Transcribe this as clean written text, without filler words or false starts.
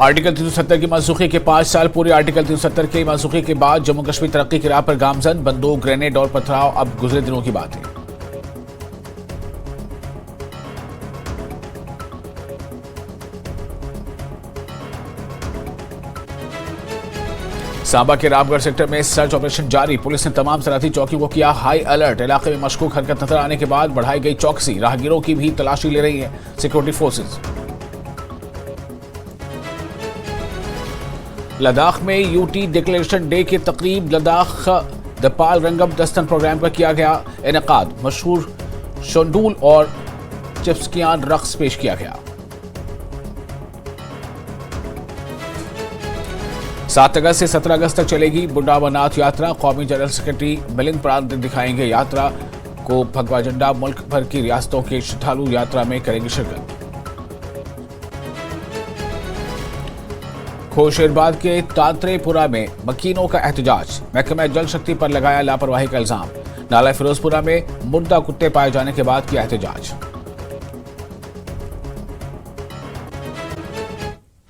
Article 370 की मनसूखी के 5 साल पूरे। आर्टिकल 370 की मनसूखी के बाद जम्मू कश्मीर तरक्की की राह पर गामजन। बंदूक, ग्रेनेड और पथराव अब गुजरे दिनों की बात है। सांबा के रामगढ़ सेक्टर में सर्च ऑपरेशन जारी। पुलिस ने तमाम सरहदी चौकियों को किया हाई अलर्ट। इलाके में मशकूक हरकत नजर आने के बाद बढ़ाई गई चौकसी। राहगीरों की भी तलाशी ले रही है सिक्योरिटी फोर्सेज। लद्दाख में यूटी डिक्लेरेशन डे की तकरीब। लद्दाख दपाल रंगम दस्तन प्रोग्राम पर किया गया इनेकाद। मशहूर शोंडूल और चिप्सकियान रक्स पेश किया गया। 7 अगस्त से 17 अगस्त तक चलेगी बुड्ढा अमरनाथ यात्रा। कौमी जनरल सेक्रेटरी मिलिंद पराग दिखाएंगे यात्रा को भगवा झंडा। मुल्क भर की रियासतों के श्रद्धालु यात्रा में करेंगे शिरकत। खोशेरबाद के तांत्रेपुरा में मकीनों का एहतजाज। महकमा जल शक्ति पर लगाया लापरवाही का इल्जाम। नाला फिरोजपुरा में मुर्दा कुत्ते पाए जाने के बाद किया एहतजाज।